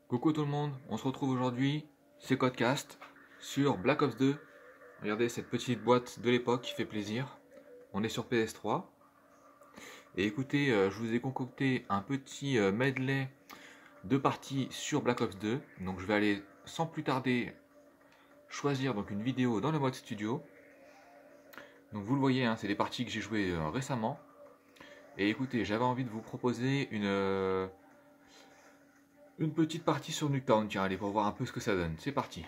Coucou tout le monde, on se retrouve aujourd'hui, c'est Codecast, sur Black Ops 2. Regardez cette petite boîte de l'époque qui fait plaisir. On est sur PS3. Et écoutez, je vous ai concocté un petit medley de parties sur Black Ops 2. Donc je vais aller sans plus tarder choisir donc une vidéo dans le mode studio. Donc vous le voyez, hein, c'est des parties que j'ai jouées récemment. Et écoutez, j'avais envie de vous proposer une petite partie sur Nuketown, tiens, allez, pour voir un peu ce que ça donne. C'est parti.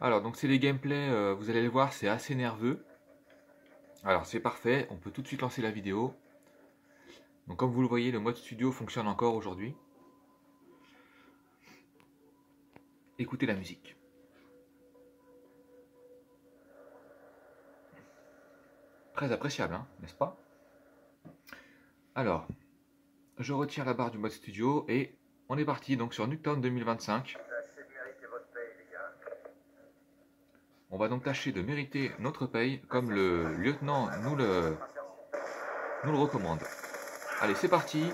Alors, donc c'est les gameplays, vous allez les voir, c'est assez nerveux. Alors, c'est parfait, on peut tout de suite lancer la vidéo. Donc, comme vous le voyez, le mode studio fonctionne encore aujourd'hui. Écoutez la musique. Très appréciable, hein, n'est-ce pas? Alors, je retire la barre du mode studio et on est parti donc sur Nuketown 2025. On va donc tâcher de mériter notre paye comme le lieutenant nous le recommande. Allez, c'est parti.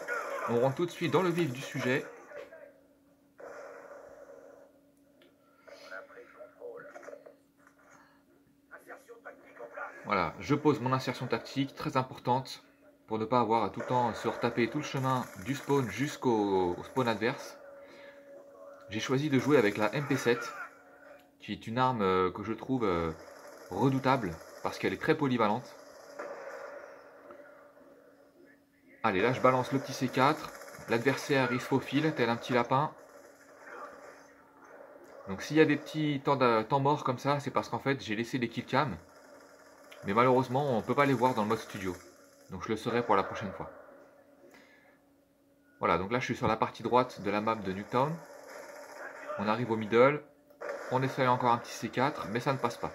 On rentre tout de suite dans le vif du sujet. Voilà, je pose mon insertion tactique, très importante, pour ne pas avoir à tout le temps se retaper tout le chemin du spawn jusqu'au spawn adverse. J'ai choisi de jouer avec la MP7, qui est une arme que je trouve redoutable, parce qu'elle est très polyvalente. Allez, là je balance le petit C4, l'adversaire il se faufile, tel un petit lapin. Donc s'il y a des petits temps morts comme ça, c'est parce qu'en fait j'ai laissé les killcams. Mais malheureusement, on ne peut pas les voir dans le mode studio. Donc je le saurai pour la prochaine fois. Voilà, donc là je suis sur la partie droite de la map de Nuketown. On arrive au middle. On essaye encore un petit C4, mais ça ne passe pas.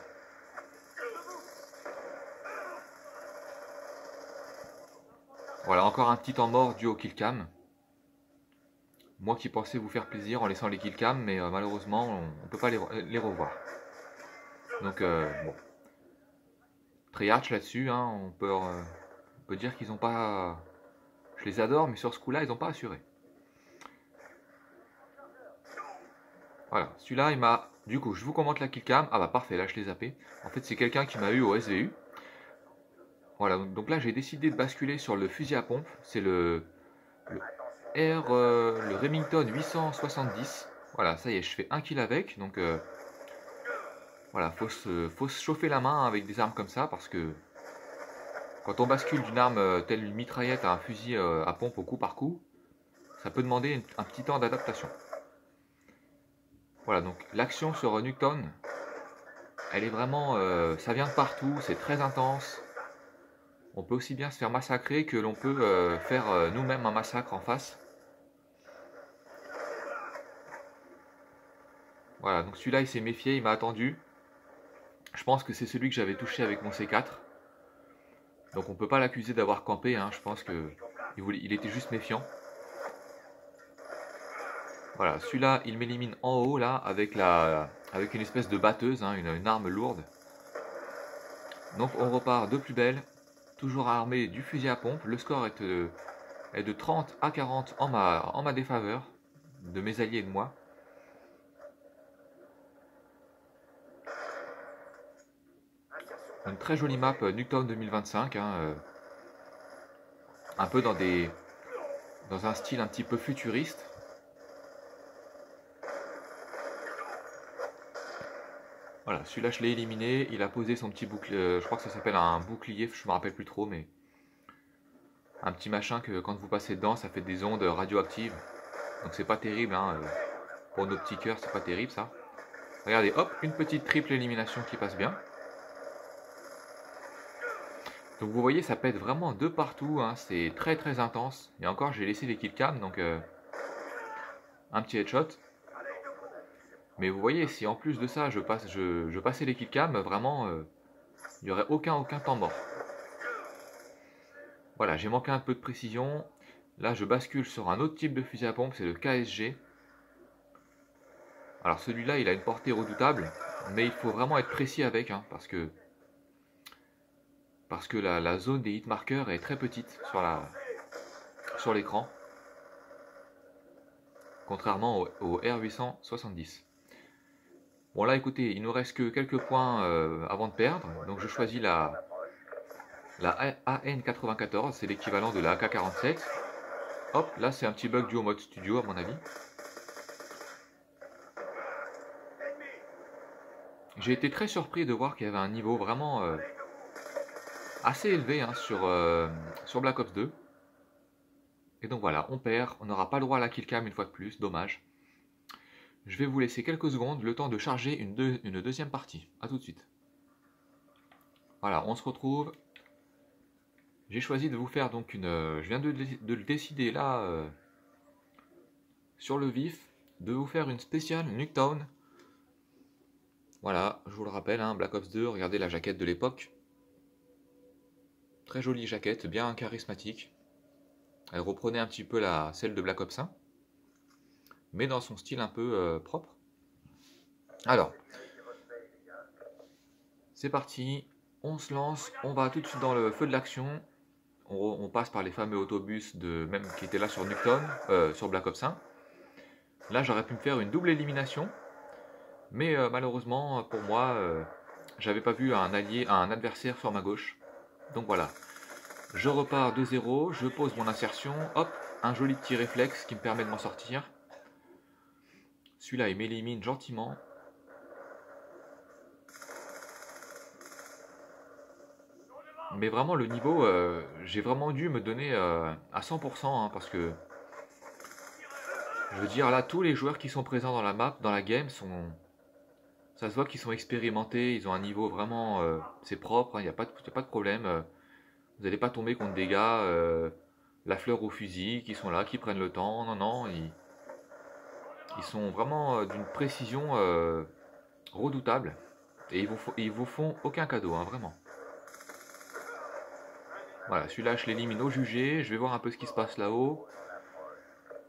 Voilà, encore un petit temps mort dû au killcam. Moi qui pensais vous faire plaisir en laissant les killcams, mais malheureusement, on ne peut pas les revoir. Donc, bon. Treyarch là-dessus, hein, on peut dire qu'ils n'ont pas... Je les adore, mais sur ce coup-là, ils n'ont pas assuré. Voilà, celui-là, il m'a... Du coup, je vous commente la killcam. Ah bah parfait, là je l'ai zappé. En fait, c'est quelqu'un qui m'a eu au SVU. Voilà, donc là, j'ai décidé de basculer sur le fusil à pompe. C'est le Remington 870. Voilà, ça y est, je fais un kill avec. Donc, voilà, faut se chauffer la main avec des armes comme ça, parce que quand on bascule d'une arme telle une mitraillette à un fusil à pompe au coup par coup, ça peut demander un petit temps d'adaptation. Voilà, donc l'action sur Nuketown, elle est vraiment... ça vient de partout, c'est très intense. On peut aussi bien se faire massacrer que l'on peut faire nous-mêmes un massacre en face. Voilà, donc celui-là il s'est méfié, il m'a attendu. Je pense que c'est celui que j'avais touché avec mon C4. Donc on peut pas l'accuser d'avoir campé, hein. Je pense que il était juste méfiant. Voilà, celui-là il m'élimine en haut là avec une espèce de batteuse, hein, une arme lourde. Donc on repart de plus belle, toujours armé du fusil à pompe. Le score est de 30 à 40 en ma défaveur, de mes alliés et de moi. Une très jolie map Nuketown 2025, hein, un peu dans un style un petit peu futuriste. Voilà, celui-là je l'ai éliminé, il a posé son petit bouclier, je crois que ça s'appelle un bouclier, je me rappelle plus trop, mais un petit machin que quand vous passez dedans, ça fait des ondes radioactives. Donc c'est pas terrible, hein, pour nos petits cœurs, c'est pas terrible ça. Regardez, hop, une petite triple élimination qui passe bien. Donc vous voyez, ça pète vraiment de partout, hein, c'est très très intense. Et encore, j'ai laissé les killcams, donc un petit headshot. Mais vous voyez, si en plus de ça, je passais les killcams, vraiment, il n'y aurait aucun temps mort. Voilà, j'ai manqué un peu de précision. Là, je bascule sur un autre type de fusil à pompe, c'est le KSG. Alors celui-là, il a une portée redoutable, mais il faut vraiment être précis avec, hein, parce que la zone des hit markers est très petite sur l'écran. contrairement au R870. Bon là écoutez, il nous reste que quelques points avant de perdre, donc je choisis la AN94, c'est l'équivalent de la AK-47. Hop, là c'est un petit bug dû au mode studio à mon avis. J'ai été très surpris de voir qu'il y avait un niveau vraiment assez élevé hein, sur Black Ops 2. Et donc voilà, on perd, on n'aura pas le droit à la killcam une fois de plus, dommage. Je vais vous laisser quelques secondes, le temps de charger une deuxième partie. A tout de suite. Voilà, on se retrouve. J'ai choisi de vous faire donc une... je viens de le décider là, sur le vif, de vous faire une spéciale Nuketown. Voilà, je vous le rappelle, hein, Black Ops 2, regardez la jaquette de l'époque. Très jolie jaquette, bien charismatique. Elle reprenait un petit peu celle de Black Ops 1, mais dans son style un peu propre. Alors, c'est parti, on se lance, on va tout de suite dans le feu de l'action. On passe par les fameux autobus même qui étaient là sur Nuketown, sur Black Ops 1. Là, j'aurais pu me faire une double élimination, mais malheureusement pour moi, j'avais pas vu un adversaire sur ma gauche. Donc voilà, je repars de 0, je pose mon insertion, hop, un joli petit réflexe qui me permet de m'en sortir. Celui-là, il m'élimine gentiment. Mais vraiment, le niveau, j'ai vraiment dû me donner à 100%, hein, parce que, je veux dire, là, tous les joueurs qui sont présents dans la map, dans la game, ça se voit qu'ils sont expérimentés, ils ont un niveau vraiment, c'est propre, il n'y a pas de problème. Vous n'allez pas tomber contre des gars, la fleur au fusil, qui sont là, qui prennent le temps. Non, non, ils sont vraiment d'une précision redoutable. Et ils vous font aucun cadeau, hein, vraiment. Voilà, celui-là, je l'élimine au jugé. Je vais voir un peu ce qui se passe là-haut.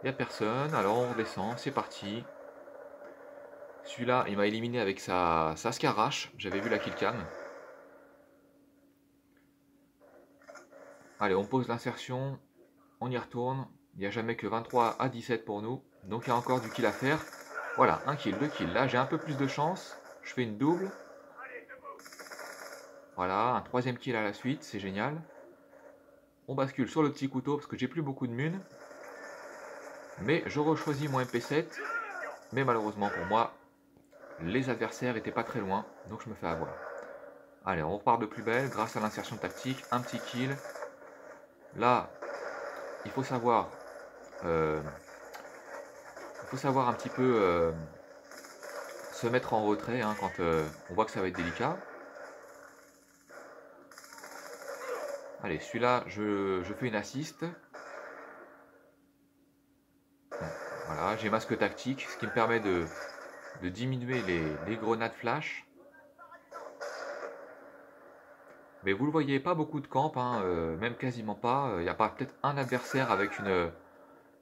Il n'y a personne. Alors, on redescend. C'est parti. Celui-là, il m'a éliminé avec sa Scarache. J'avais vu la killcam. Allez, on pose l'insertion. On y retourne. Il n'y a jamais que 23 à 17 pour nous. Donc, il y a encore du kill à faire. Voilà, un kill, 2 kills. Là, j'ai un peu plus de chance. Je fais une double. Voilà, un troisième kill à la suite. C'est génial. On bascule sur le petit couteau parce que j'ai plus beaucoup de mun. Mais je rechoisis mon MP7. Mais malheureusement pour moi, les adversaires étaient pas très loin. Donc je me fais avoir. Allez, on repart de plus belle grâce à l'insertion tactique. Un petit kill. Là, il faut savoir... un petit peu se mettre en retrait hein, quand on voit que ça va être délicat. Allez, celui-là, je fais une assist. Voilà, j'ai masque tactique, ce qui me permet de diminuer les grenades flash. Mais vous le voyez, pas beaucoup de camp, hein, même quasiment pas. Il n'y a pas peut-être un adversaire avec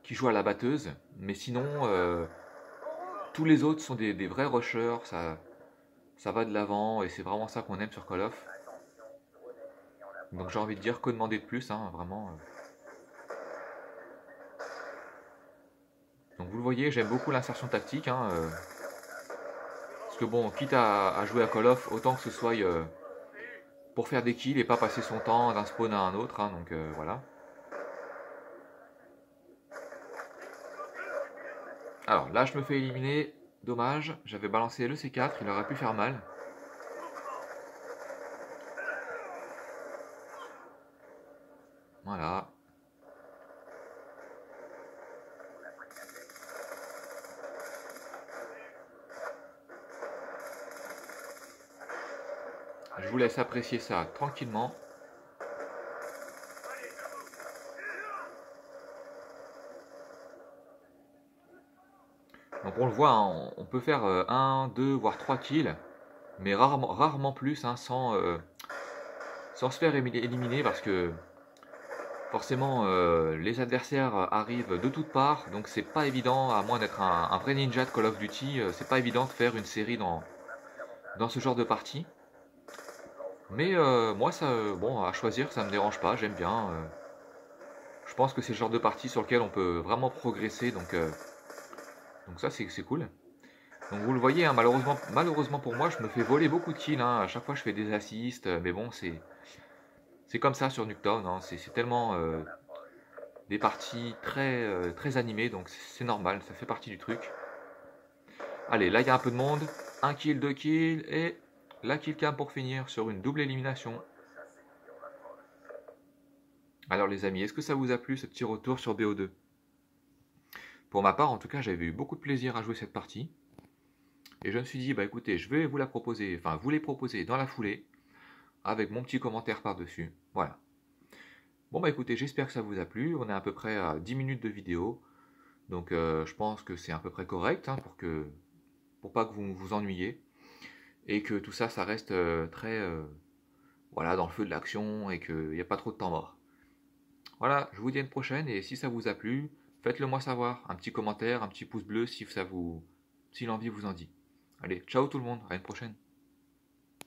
qui joue à la batteuse. Mais sinon, tous les autres sont des vrais rushers. Ça va de l'avant et c'est vraiment ça qu'on aime sur Call of. Donc j'ai envie de dire que demander de plus, hein, vraiment. Donc vous le voyez, j'aime beaucoup l'insertion tactique. Hein, parce que bon, quitte à jouer à Call of, autant que ce soit pour faire des kills et pas passer son temps d'un spawn à un autre. Hein, donc voilà. Alors là, je me fais éliminer. Dommage, j'avais balancé le C4, il aurait pu faire mal. Voilà. Je vous laisse apprécier ça tranquillement. Donc on le voit, hein, on peut faire 1, 2, voire 3 kills, mais rarement plus, hein, sans se faire éliminer, parce que forcément les adversaires arrivent de toutes parts, donc c'est pas évident, à moins d'être un vrai ninja de Call of Duty, c'est pas évident de faire une série dans ce genre de partie. Mais moi, bon, à choisir, ça me dérange pas, j'aime bien. Je pense que c'est le genre de partie sur lequel on peut vraiment progresser, donc Donc ça c'est cool. Donc vous le voyez, hein, malheureusement pour moi, je me fais voler beaucoup de kills. Hein. À chaque fois je fais des assists, mais bon c'est comme ça sur Nuketown. Hein. C'est tellement des parties très animées, donc c'est normal, ça fait partie du truc. Allez, là il y a un peu de monde. 1 kill, 2 kills, et la kill cam pour finir sur une double élimination. Alors les amis, est-ce que ça vous a plu ce petit retour sur BO2? Pour ma part, en tout cas, j'avais eu beaucoup de plaisir à jouer cette partie. Et je me suis dit, bah écoutez, je vais vous la proposer, enfin vous les proposer dans la foulée, avec mon petit commentaire par-dessus. Voilà. Bon bah écoutez, j'espère que ça vous a plu. On est à peu près à 10 minutes de vidéo. Donc je pense que c'est à peu près correct, hein, pour pas que vous vous ennuyiez. Et que tout ça, ça reste très voilà, dans le feu de l'action et qu'il n'y a pas trop de temps mort. Voilà, je vous dis à une prochaine, et si ça vous a plu, faites-le moi savoir. Un petit commentaire, un petit pouce bleu si l'envie vous en dit. Allez, ciao tout le monde, à une prochaine.